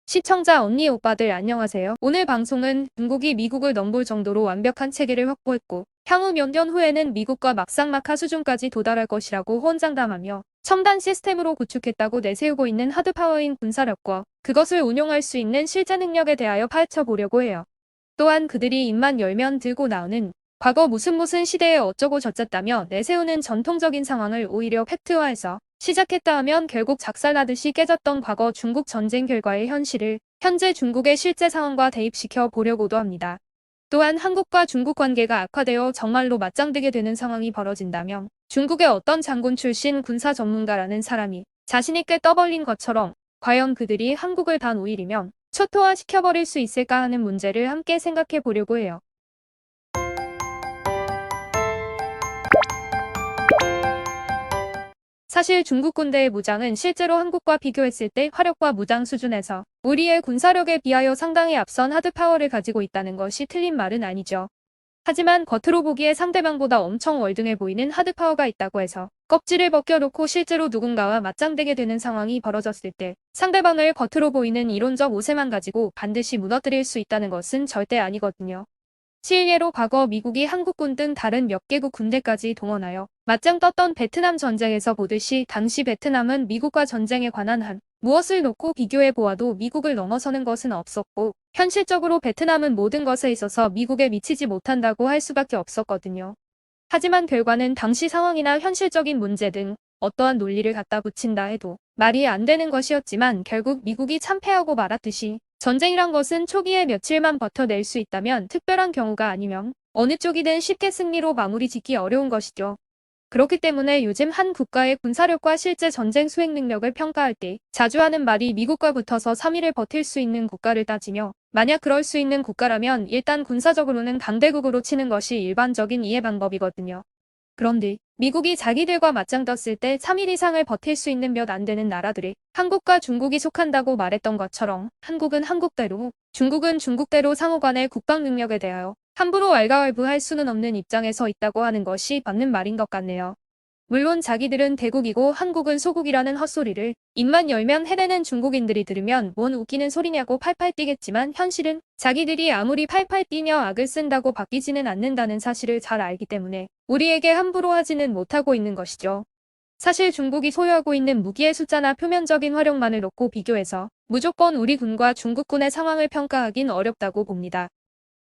시청자 언니 오빠들 안녕하세요. 오늘 방송은 중국이 미국을 넘볼 정도로 완벽한 체계를 확보했고 향후 몇 년 후에는 미국과 막상막하 수준까지 도달할 것이라고 호언장담하며 첨단 시스템으로 구축했다고 내세우고 있는 하드파워인 군사력과 그것을 운용할 수 있는 실제 능력에 대하여 파헤쳐 보려고 해요. 또한 그들이 입만 열면 들고 나오는 과거 무슨 시대에 어쩌고 저쩌다며 내세우는 전통적인 상황을 오히려 팩트화해서 시작했다 하면 결국 작살나듯이 깨졌던 과거 중국 전쟁 결과의 현실을 현재 중국의 실제 상황과 대입시켜 보려고도 합니다. 또한 한국과 중국 관계가 악화되어 정말로 맞짱뜨게 되는 상황이 벌어진다면 중국의 어떤 장군 출신 군사 전문가라는 사람이 자신있게 떠벌린 것처럼 과연 그들이 한국을 단 5일이면 초토화시켜버릴 수 있을까 하는 문제를 함께 생각해 보려고 해요. 사실 중국 군대의 무장은 실제로 한국과 비교했을 때 화력과 무장 수준에서 우리의 군사력에 비하여 상당히 앞선 하드파워를 가지고 있다는 것이 틀린 말은 아니죠. 하지만 겉으로 보기에 상대방보다 엄청 월등해 보이는 하드파워가 있다고 해서 껍질을 벗겨놓고 실제로 누군가와 맞짱되게 되는 상황이 벌어졌을 때 상대방을 겉으로 보이는 이론적 오세만 가지고 반드시 무너뜨릴 수 있다는 것은 절대 아니거든요. 실례로 과거 미국이 한국군 등 다른 몇 개국 군대까지 동원하여 맞짱 떴던 베트남 전쟁에서 보듯이 당시 베트남은 미국과 전쟁에 관한 한 무엇을 놓고 비교해 보아도 미국을 넘어서는 것은 없었고 현실적으로 베트남은 모든 것에 있어서 미국에 미치지 못한다고 할 수밖에 없었거든요. 하지만 결과는 당시 상황이나 현실적인 문제 등 어떠한 논리를 갖다 붙인다 해도 말이 안 되는 것이었지만 결국 미국이 참패하고 말았듯이 전쟁이란 것은 초기에 며칠만 버텨낼 수 있다면 특별한 경우가 아니면 어느 쪽이든 쉽게 승리로 마무리 짓기 어려운 것이죠. 그렇기 때문에 요즘 한 국가의 군사력과 실제 전쟁 수행 능력을 평가할 때 자주 하는 말이 미국과 붙어서 3일을 버틸 수 있는 국가를 따지며 만약 그럴 수 있는 국가라면 일단 군사적으로는 강대국으로 치는 것이 일반적인 이해 방법이거든요. 그런데 미국이 자기들과 맞짱 떴을 때 3일 이상을 버틸 수 있는 몇 안 되는 나라들이 한국과 중국이 속한다고 말했던 것처럼 한국은 한국대로, 중국은 중국대로 상호간의 국방 능력에 대하여 함부로 왈가왈부할 수는 없는 입장에 서 있다고 하는 것이 맞는 말인 것 같네요. 물론 자기들은 대국이고 한국은 소국이라는 헛소리를 입만 열면 해대는 중국인들이 들으면 뭔 웃기는 소리냐고 팔팔 뛰겠지만 현실은 자기들이 아무리 팔팔 뛰며 악을 쓴다고 바뀌지는 않는다는 사실을 잘 알기 때문에 우리에게 함부로 하지는 못하고 있는 것이죠. 사실 중국이 소유하고 있는 무기의 숫자나 표면적인 화력만을 놓고 비교해서 무조건 우리 군과 중국군의 상황을 평가하긴 어렵다고 봅니다.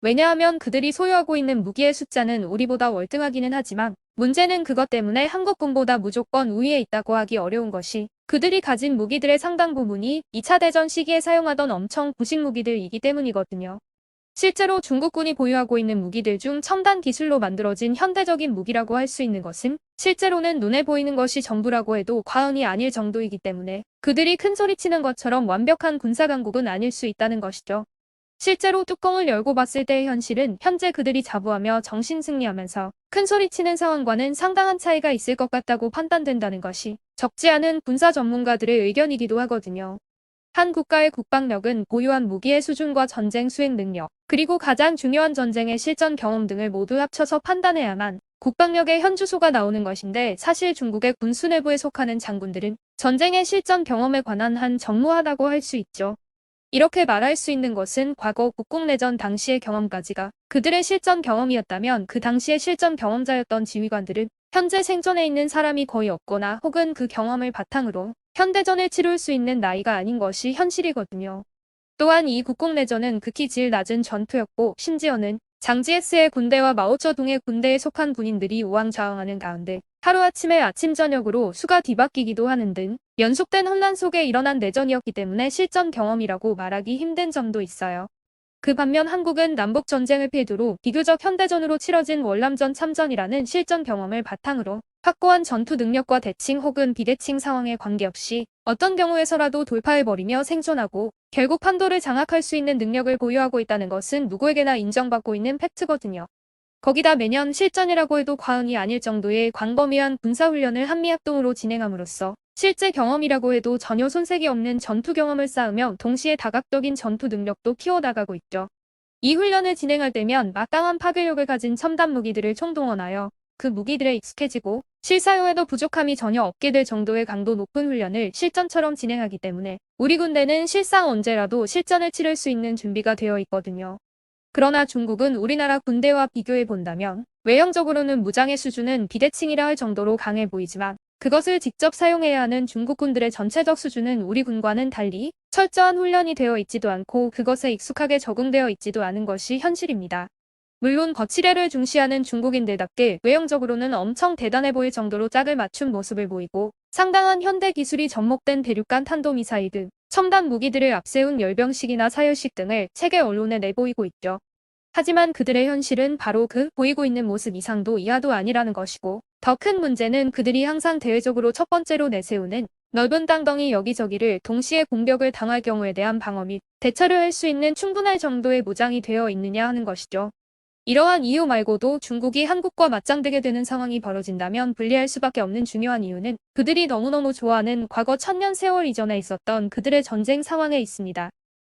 왜냐하면 그들이 소유하고 있는 무기의 숫자는 우리보다 월등하기는 하지만 문제는 그것 때문에 한국군보다 무조건 우위에 있다고 하기 어려운 것이 그들이 가진 무기들의 상당 부분이 2차 대전 시기에 사용하던 엄청 구식 무기들이기 때문이거든요. 실제로 중국군이 보유하고 있는 무기들 중 첨단 기술로 만들어진 현대적인 무기라고 할 수 있는 것은 실제로는 눈에 보이는 것이 전부라고 해도 과언이 아닐 정도이기 때문에 그들이 큰 소리치는 것처럼 완벽한 군사강국은 아닐 수 있다는 것이죠. 실제로 뚜껑을 열고 봤을 때의 현실은 현재 그들이 자부하며 정신승리하면서 큰 소리치는 상황과는 상당한 차이가 있을 것 같다고 판단된다는 것이 적지 않은 군사 전문가들의 의견이기도 하거든요. 한 국가의 국방력은 보유한 무기의 수준과 전쟁 수행 능력, 그리고 가장 중요한 전쟁의 실전 경험 등을 모두 합쳐서 판단해야만 국방력의 현주소가 나오는 것인데 사실 중국의 군수 내부에 속하는 장군들은 전쟁의 실전 경험에 관한 한 전무하다고 할 수 있죠. 이렇게 말할 수 있는 것은 과거 국共내전 당시의 경험까지가 그들의 실전 경험이었다면 그 당시의 실전 경험자였던 지휘관들은 현재 생존해 있는 사람이 거의 없거나 혹은 그 경험을 바탕으로 현대전을 치룰 수 있는 나이가 아닌 것이 현실이거든요. 또한 이 국共내전은 극히 질 낮은 전투였고 심지어는 장지에스의 군대와 마오쩌둥의 군대에 속한 군인들이 우왕좌왕하는 가운데 하루아침에 아침 저녁으로 수가 뒤바뀌기도 하는 등 연속된 혼란 속에 일어난 내전이었기 때문에 실전 경험이라고 말하기 힘든 점도 있어요. 그 반면 한국은 남북전쟁을 필두로 비교적 현대전으로 치러진 월남전 참전이라는 실전 경험을 바탕으로 확고한 전투 능력과 대칭 혹은 비대칭 상황에 관계없이 어떤 경우에서라도 돌파해버리며 생존하고 결국 판도를 장악할 수 있는 능력을 보유하고 있다는 것은 누구에게나 인정받고 있는 팩트거든요. 거기다 매년 실전이라고 해도 과언이 아닐 정도의 광범위한 군사훈련을 한미합동으로 진행함으로써 실제 경험이라고 해도 전혀 손색이 없는 전투 경험을 쌓으며 동시에 다각적인 전투 능력도 키워나가고 있죠. 이 훈련을 진행할 때면 막강한 파괴력을 가진 첨단 무기들을 총동원하여 그 무기들에 익숙해지고 실사용에도 부족함이 전혀 없게 될 정도의 강도 높은 훈련을 실전처럼 진행하기 때문에 우리 군대는 실상 언제라도 실전을 치를 수 있는 준비가 되어 있거든요. 그러나 중국은 우리나라 군대와 비교해 본다면 외형적으로는 무장의 수준은 비대칭이라 할 정도로 강해 보이지만 그것을 직접 사용해야 하는 중국군들의 전체적 수준은 우리 군과는 달리 철저한 훈련이 되어 있지도 않고 그것에 익숙하게 적응되어 있지도 않은 것이 현실입니다. 물론 거치대를 중시하는 중국인들답게 외형적으로는 엄청 대단해 보일 정도로 짝을 맞춘 모습을 보이고 상당한 현대 기술이 접목된 대륙간 탄도미사일 등 첨단 무기들을 앞세운 열병식이나 사열식 등을 세계 언론에 내보이고 있죠. 하지만 그들의 현실은 바로 그 보이고 있는 모습 이상도 이하도 아니라는 것이고 더 큰 문제는 그들이 항상 대외적으로 첫 번째로 내세우는 넓은 땅덩이 여기저기를 동시에 공격을 당할 경우에 대한 방어 및 대처를 할 수 있는 충분할 정도의 무장이 되어 있느냐 하는 것이죠. 이러한 이유 말고도 중국이 한국과 맞짱뜨게 되는 상황이 벌어진다면 분리할 수밖에 없는 중요한 이유는 그들이 너무너무 좋아하는 과거 1000년 세월 이전에 있었던 그들의 전쟁 상황에 있습니다.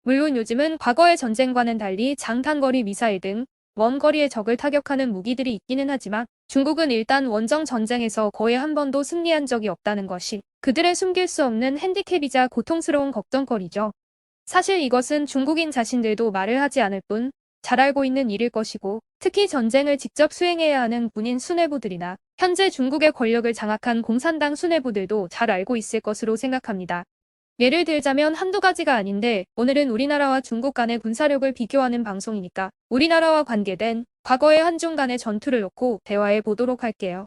물론 요즘은 과거의 전쟁과는 달리 장탄거리 미사일 등 원거리의 적을 타격하는 무기들이 있기는 하지만 중국은 일단 원정 전쟁에서 거의 한 번도 승리한 적이 없다는 것이 그들의 숨길 수 없는 핸디캡이자 고통스러운 걱정거리죠. 사실 이것은 중국인 자신들도 말을 하지 않을 뿐 잘 알고 있는 일일 것이고 특히 전쟁을 직접 수행해야 하는 군인 수뇌부들이나 현재 중국의 권력을 장악한 공산당 수뇌부들도 잘 알고 있을 것으로 생각합니다. 예를 들자면 한두 가지가 아닌데 오늘은 우리나라와 중국 간의 군사력을 비교하는 방송이니까 우리나라와 관계된 과거의 한중 간의 전투를 놓고 대화해 보도록 할게요.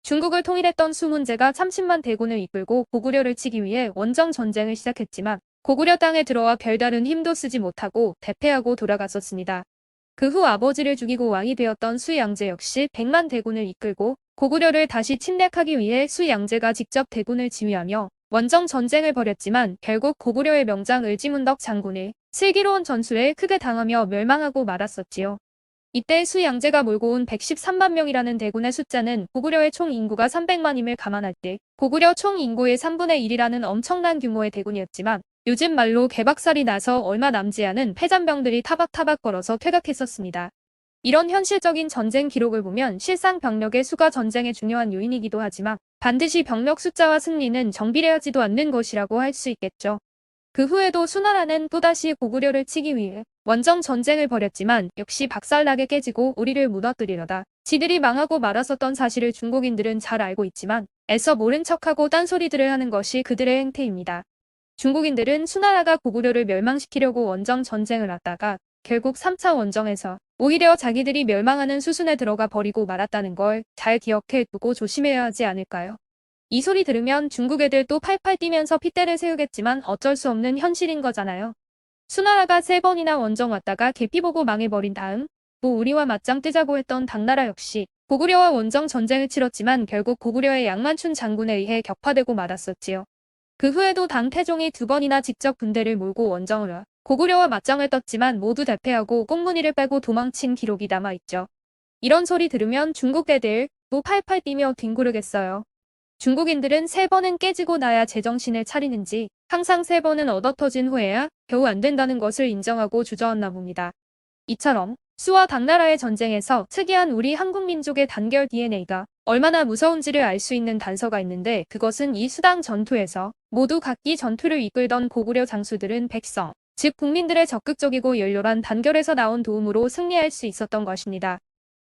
중국을 통일했던 수 문제가 30만 대군을 이끌고 고구려를 치기 위해 원정 전쟁을 시작했지만 고구려 땅에 들어와 별다른 힘도 쓰지 못하고 대패하고 돌아갔었습니다. 그 후 아버지를 죽이고 왕이 되었던 수 양제 역시 100만 대군을 이끌고 고구려를 다시 침략하기 위해 수 양제가 직접 대군을 지휘하며 원정 전쟁을 벌였지만 결국 고구려의 명장 을지문덕 장군을 슬기로운 전술에 크게 당하며 멸망하고 말았었지요. 이때 수 양제가 몰고 온 113만 명이라는 대군의 숫자는 고구려의 총 인구가 300만임을 감안할 때 고구려 총 인구의 3분의 1이라는 엄청난 규모의 대군이었지만 요즘 말로 개박살이 나서 얼마 남지 않은 패잔병들이 타박타박 걸어서 퇴각했었습니다. 이런 현실적인 전쟁 기록을 보면 실상 병력의 수가 전쟁의 중요한 요인이기도 하지만 반드시 병력 숫자와 승리는 정비례하지도 않는 것이라고 할 수 있겠죠. 그 후에도 수나라는 또다시 고구려를 치기 위해 원정 전쟁을 벌였지만 역시 박살나게 깨지고 우리를 무너뜨리려다 지들이 망하고 말았었던 사실을 중국인들은 잘 알고 있지만 애써 모른 척하고 딴소리들을 하는 것이 그들의 행태입니다. 중국인들은 수나라가 고구려를 멸망시키려고 원정 전쟁을 하다가 결국 3차 원정에서 오히려 자기들이 멸망하는 수순에 들어가 버리고 말았다는 걸 잘 기억해 두고 조심해야 하지 않을까요? 이 소리 들으면 중국 애들 또 팔팔 뛰면서 핏대를 세우겠지만 어쩔 수 없는 현실인 거잖아요. 수나라가 3번이나 원정 왔다가 개피 보고 망해버린 다음 또 우리와 맞짱 뜨자고 했던 당나라 역시 고구려와 원정 전쟁을 치렀지만 결국 고구려의 양만춘 장군에 의해 격파되고 말았었지요. 그 후에도 당태종이 2번이나 직접 군대를 몰고 원정을 와 고구려와 맞짱을 떴지만 모두 대패하고 꽁무니를 빼고 도망친 기록이 남아있죠. 이런 소리 들으면 중국 애들 또 팔팔 뛰며 뒹구르겠어요. 중국인들은 3번은 깨지고 나야 제정신을 차리는지 항상 3번은 얻어터진 후에야 겨우 안 된다는 것을 인정하고 주저앉나 봅니다. 이처럼 수와 당나라의 전쟁에서 특이한 우리 한국 민족의 단결 DNA가 얼마나 무서운지를 알 수 있는 단서가 있는데 그것은 이 수당 전투에서 모두 각기 전투를 이끌던 고구려 장수들은 백성, 즉 국민들의 적극적이고 열렬한 단결에서 나온 도움으로 승리할 수 있었던 것입니다.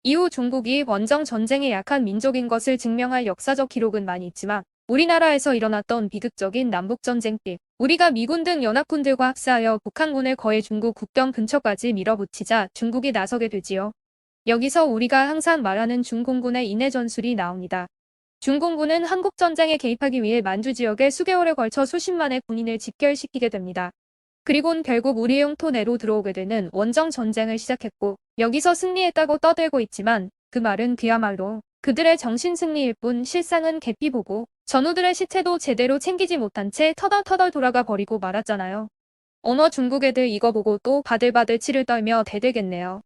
이후 중국이 원정 전쟁에 약한 민족인 것을 증명할 역사적 기록은 많이 있지만 우리나라에서 일어났던 비극적인 남북전쟁 때 우리가 미군 등 연합군들과 합세하여 북한군을 거의 중국 국경 근처까지 밀어붙이자 중국이 나서게 되지요. 여기서 우리가 항상 말하는 중공군의 인해 전술이 나옵니다. 중공군은 한국전쟁에 개입하기 위해 만주 지역에 수개월에 걸쳐 수십만의 군인을 집결시키게 됩니다. 그리곤 결국 우리 영토 내로 들어오게 되는 원정 전쟁을 시작했고 여기서 승리했다고 떠들고 있지만 그 말은 그야말로 그들의 정신승리일 뿐 실상은 개피보고 전우들의 시체도 제대로 챙기지 못한 채 터덜터덜 돌아가 버리고 말았잖아요. 어머 중국 애들 이거 보고 또 바들바들 치를 떨며 대들겠네요.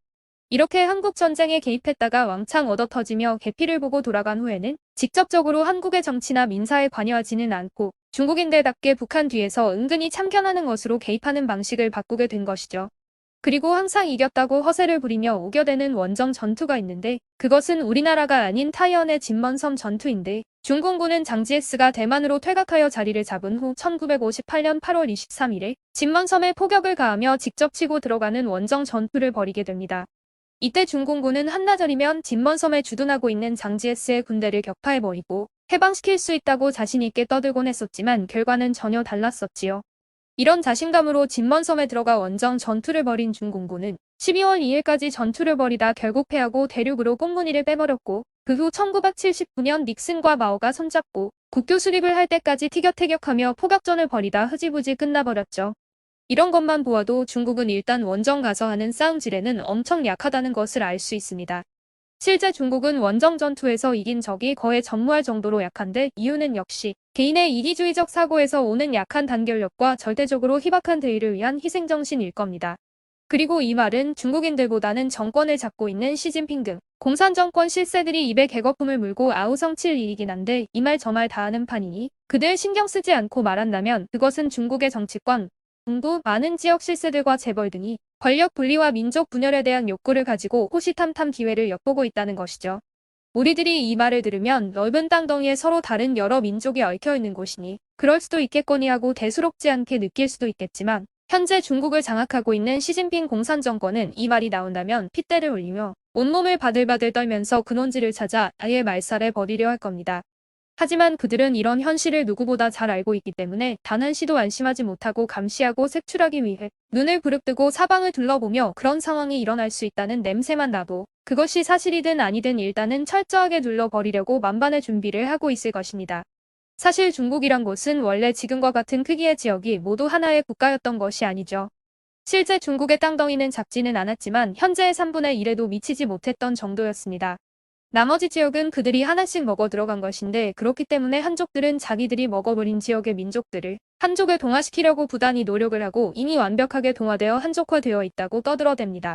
이렇게 한국전쟁에 개입했다가 왕창 얻어터지며 개피를 보고 돌아간 후에는 직접적으로 한국의 정치나 민사에 관여하지는 않고 중국인들답게 북한 뒤에서 은근히 참견하는 것으로 개입하는 방식을 바꾸게 된 것이죠. 그리고 항상 이겼다고 허세를 부리며 우겨대는 원정 전투가 있는데 그것은 우리나라가 아닌 타이완의 진먼섬 전투인데 중공군은 장지에스가 대만으로 퇴각하여 자리를 잡은 후 1958년 8월 23일에 진먼섬에 포격을 가하며 직접 치고 들어가는 원정 전투를 벌이게 됩니다. 이때 중공군은 한나절이면 진먼섬에 주둔하고 있는 장지에스의 군대를 격파해버리고 해방시킬 수 있다고 자신있게 떠들곤 했었지만 결과는 전혀 달랐었지요. 이런 자신감으로 진먼섬에 들어가 원정 전투를 벌인 중공군은 12월 2일까지 전투를 벌이다 결국 패하고 대륙으로 꽁무니를 빼버렸고 그 후 1979년 닉슨과 마오가 손잡고 국교 수립을 할 때까지 티격태격하며 포격전을 벌이다 흐지부지 끝나버렸죠. 이런 것만 보아도 중국은 일단 원정 가서 하는 싸움질에는 엄청 약하다는 것을 알 수 있습니다. 실제 중국은 원정 전투에서 이긴 적이 거의 전무할 정도로 약한데 이유는 역시 개인의 이기주의적 사고에서 오는 약한 단결력과 절대적으로 희박한 대의를 위한 희생정신일 겁니다. 그리고 이 말은 중국인들보다는 정권을 잡고 있는 시진핑 등 공산정권 실세들이 입에 개거품을 물고 아우성칠 일이긴 한데 이 말 저 말 다 하는 판이니 그들 신경 쓰지 않고 말한다면 그것은 중국의 정치권, 중부 많은 지역 실세들과 재벌 등이 권력 분리와 민족 분열에 대한 욕구를 가지고 호시탐탐 기회를 엿보고 있다는 것이죠. 우리들이 이 말을 들으면 넓은 땅덩이에 서로 다른 여러 민족이 얽혀있는 곳이니 그럴 수도 있겠거니 하고 대수롭지 않게 느낄 수도 있겠지만 현재 중국을 장악하고 있는 시진핑 공산정권은 이 말이 나온다면 핏대를 올리며 온몸을 바들바들 떨면서 근원지를 찾아 아예 말살해 버리려 할 겁니다. 하지만 그들은 이런 현실을 누구보다 잘 알고 있기 때문에 단 한시도 안심하지 못하고 감시하고 색출하기 위해 눈을 부릅뜨고 사방을 둘러보며 그런 상황이 일어날 수 있다는 냄새만 나도 그것이 사실이든 아니든 일단은 철저하게 눌러버리려고 만반의 준비를 하고 있을 것입니다. 사실 중국이란 곳은 원래 지금과 같은 크기의 지역이 모두 하나의 국가였던 것이 아니죠. 실제 중국의 땅덩이는 작지는 않았지만 현재의 3분의 1에도 미치지 못했던 정도였습니다. 나머지 지역은 그들이 하나씩 먹어 들어간 것인데 그렇기 때문에 한족들은 자기들이 먹어버린 지역의 민족들을 한족에 동화시키려고 부단히 노력을 하고 이미 완벽하게 동화되어 한족화되어 있다고 떠들어댑니다.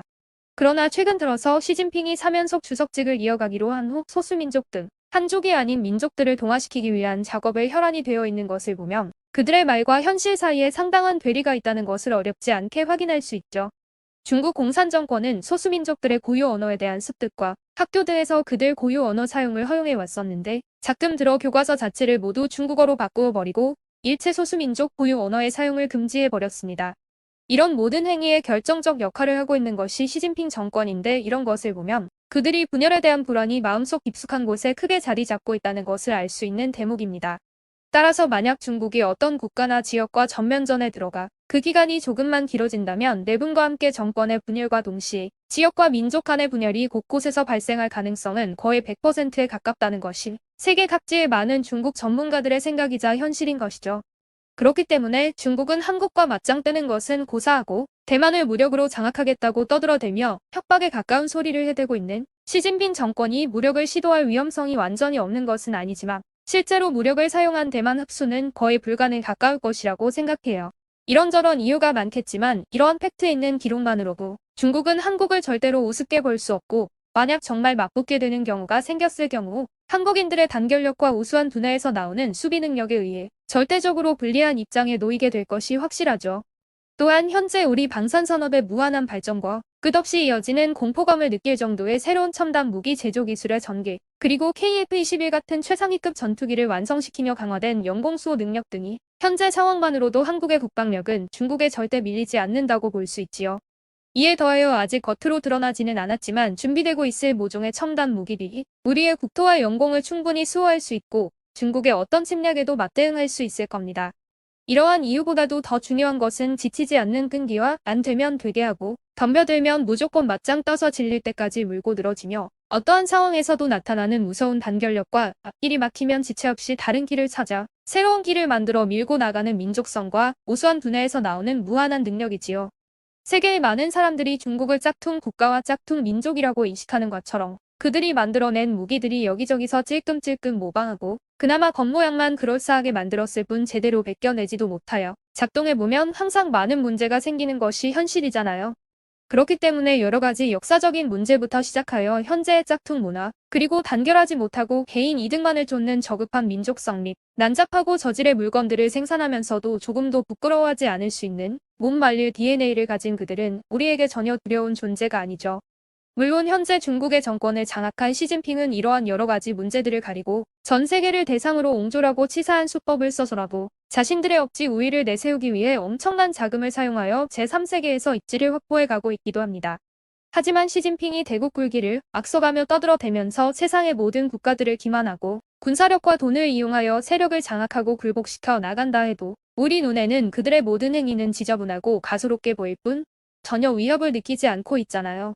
그러나 최근 들어서 시진핑이 3연속 주석직을 이어가기로 한 후 소수민족 등 한족이 아닌 민족들을 동화시키기 위한 작업에 혈안이 되어 있는 것을 보면 그들의 말과 현실 사이에 상당한 괴리가 있다는 것을 어렵지 않게 확인할 수 있죠. 중국 공산정권은 소수민족들의 고유 언어에 대한 습득과 학교들에서 그들 고유 언어 사용을 허용해 왔었는데 작금 들어 교과서 자체를 모두 중국어로 바꾸어 버리고 일체 소수민족 고유 언어의 사용을 금지해 버렸습니다. 이런 모든 행위에 결정적 역할을 하고 있는 것이 시진핑 정권인데 이런 것을 보면 그들이 분열에 대한 불안이 마음속 깊숙한 곳에 크게 자리 잡고 있다는 것을 알 수 있는 대목입니다. 따라서 만약 중국이 어떤 국가나 지역과 전면전에 들어가 그 기간이 조금만 길어진다면 내분과 함께 정권의 분열과 동시에 지역과 민족 간의 분열이 곳곳에서 발생할 가능성은 거의 100%에 가깝다는 것이 세계 각지의 많은 중국 전문가들의 생각이자 현실인 것이죠. 그렇기 때문에 중국은 한국과 맞짱 뜨는 것은 고사하고 대만을 무력으로 장악하겠다고 떠들어대며 협박에 가까운 소리를 해대고 있는 시진핑 정권이 무력을 시도할 위험성이 완전히 없는 것은 아니지만 실제로 무력을 사용한 대만 흡수는 거의 불가능에 가까울 것이라고 생각해요. 이런저런 이유가 많겠지만 이러한 팩트에 있는 기록만으로도 중국은 한국을 절대로 우습게 볼 수 없고 만약 정말 맞붙게 되는 경우가 생겼을 경우 한국인들의 단결력과 우수한 두뇌에서 나오는 수비 능력에 의해 절대적으로 불리한 입장에 놓이게 될 것이 확실하죠. 또한 현재 우리 방산산업의 무한한 발전과 끝없이 이어지는 공포감을 느낄 정도의 새로운 첨단 무기 제조 기술의 전개, 그리고 KF-21 같은 최상위급 전투기를 완성시키며 강화된 영공수호 능력 등이 현재 상황만으로도 한국의 국방력은 중국에 절대 밀리지 않는다고 볼 수 있지요. 이에 더하여 아직 겉으로 드러나지는 않았지만 준비되고 있을 모종의 첨단 무기들이 우리의 국토와 영공을 충분히 수호할 수 있고 중국의 어떤 침략에도 맞대응할 수 있을 겁니다. 이러한 이유보다도 더 중요한 것은 지치지 않는 끈기와 안 되면 되게 하고 덤벼들면 무조건 맞짱 떠서 질릴 때까지 물고 늘어지며 어떠한 상황에서도 나타나는 무서운 단결력과 앞길이 막히면 지체 없이 다른 길을 찾아 새로운 길을 만들어 밀고 나가는 민족성과 우수한 두뇌에서 나오는 무한한 능력이지요. 세계의 많은 사람들이 중국을 짝퉁 국가와 짝퉁 민족이라고 인식하는 것처럼 그들이 만들어낸 무기들이 여기저기서 찔끔찔끔 모방하고 그나마 겉모양만 그럴싸하게 만들었을 뿐 제대로 베껴내지도 못하여 작동해보면 항상 많은 문제가 생기는 것이 현실이잖아요. 그렇기 때문에 여러가지 역사적인 문제부터 시작하여 현재의 짝퉁 문화, 그리고 단결하지 못하고 개인 이득만을 쫓는 저급한 민족성 및 난잡하고 저질의 물건들을 생산하면서도 조금도 부끄러워하지 않을 수 있는 못 말릴 DNA를 가진 그들은 우리에게 전혀 두려운 존재가 아니죠. 물론 현재 중국의 정권을 장악한 시진핑은 이러한 여러 가지 문제들을 가리고 전 세계를 대상으로 옹졸하고 치사한 수법을 써서라도 자신들의 억지 우위를 내세우기 위해 엄청난 자금을 사용하여 제3세계에서 입지를 확보해 가고 있기도 합니다. 하지만 시진핑이 대국 굴기를 앞서가며 떠들어대면서 세상의 모든 국가들을 기만하고 군사력과 돈을 이용하여 세력을 장악하고 굴복시켜 나간다 해도 우리 눈에는 그들의 모든 행위는 지저분하고 가소롭게 보일 뿐 전혀 위협을 느끼지 않고 있잖아요.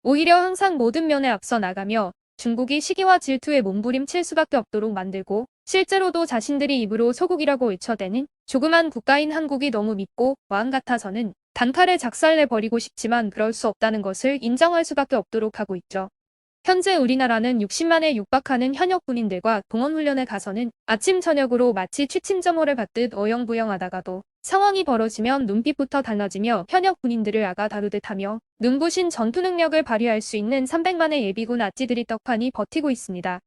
오히려 항상 모든 면에 앞서 나가며 중국이 시기와 질투에 몸부림칠 수밖에 없도록 만들고 실제로도 자신들이 입으로 소국이라고 외쳐대는 조그만 국가인 한국이 너무 밉고 왕 같아서는 단칼에 작살내버리고 싶지만 그럴 수 없다는 것을 인정할 수밖에 없도록 하고 있죠. 현재 우리나라는 60만에 육박하는 현역 군인들과 동원훈련에 가서는 아침 저녁으로 마치 취침점호를 받듯 어영부영하다가도 상황이 벌어지면 눈빛부터 달라지며 현역 군인들을 아가 다루듯 하며 눈부신 전투 능력을 발휘할 수 있는 300만의 예비군 아찌들이 떡하니 버티고 있습니다.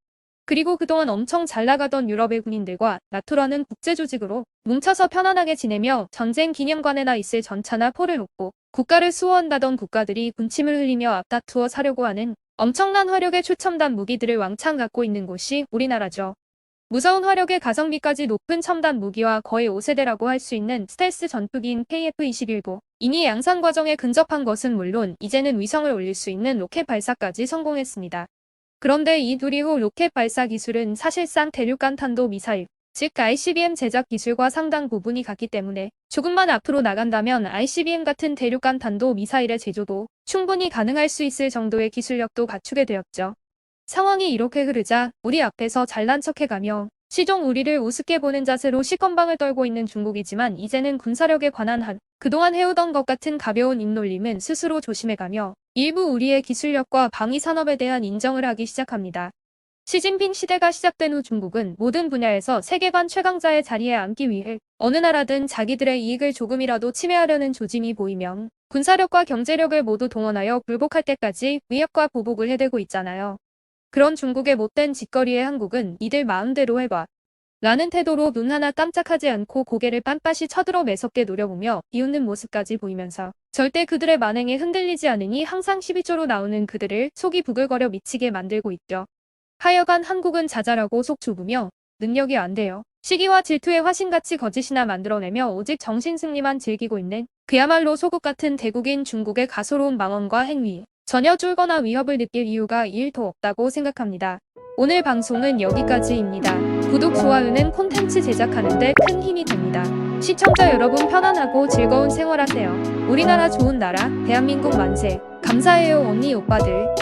그리고 그동안 엄청 잘 나가던 유럽의 군인들과 나토라는 국제조직으로 뭉쳐서 편안하게 지내며 전쟁 기념관에나 있을 전차나 포를 놓고 국가를 수호한다던 국가들이 군침을 흘리며 앞다투어 사려고 하는 엄청난 화력의 최첨단 무기들을 왕창 갖고 있는 곳이 우리나라죠. 무서운 화력의 가성비까지 높은 첨단 무기와 거의 5세대라고 할 수 있는 스텔스 전투기인 KF-21고 이미 양산 과정에 근접한 것은 물론 이제는 위성을 올릴 수 있는 로켓 발사까지 성공했습니다. 그런데 이 둘이 후 로켓 발사 기술은 사실상 대륙간 탄도 미사일, 즉 ICBM 제작 기술과 상당 부분이 같기 때문에 조금만 앞으로 나간다면 ICBM 같은 대륙간 탄도 미사일의 제조도 충분히 가능할 수 있을 정도의 기술력도 갖추게 되었죠. 상황이 이렇게 흐르자 우리 앞에서 잘난 척해가며 시종 우리를 우습게 보는 자세로 시건방을 떨고 있는 중국이지만 이제는 군사력에 관한 그동안 해오던 것 같은 가벼운 입놀림은 스스로 조심해가며 일부 우리의 기술력과 방위 산업에 대한 인정을 하기 시작합니다. 시진핑 시대가 시작된 후 중국은 모든 분야에서 세계관 최강자의 자리에 앉기 위해 어느 나라든 자기들의 이익을 조금이라도 침해하려는 조짐이 보이면 군사력과 경제력을 모두 동원하여 굴복할 때까지 위협과 보복을 해대고 있잖아요. 그런 중국의 못된 짓거리에 한국은 니들 마음대로 해봐 라는 태도로 눈 하나 깜짝하지 않고 고개를 빤빤히 쳐들어 매섭게 노려보며 비웃는 모습까지 보이면서 절대 그들의 만행에 흔들리지 않으니 항상 12조로 나오는 그들을 속이 부글거려 미치게 만들고 있죠. 하여간 한국은 자잘하고 속 좁으며 능력이 안 돼요. 시기와 질투의 화신같이 거짓이나 만들어내며 오직 정신승리만 즐기고 있는 그야말로 소국 같은 대국인 중국의 가소로운 망언과 행위 전혀 쫄거나 위협을 느낄 이유가 1도 없다고 생각합니다. 오늘 방송은 여기까지입니다. 구독, 좋아요는 콘텐츠 제작하는데 큰 힘이 됩니다. 시청자 여러분 편안하고 즐거운 생활하세요. 우리나라 좋은 나라 대한민국 만세. 감사해요 언니 오빠들.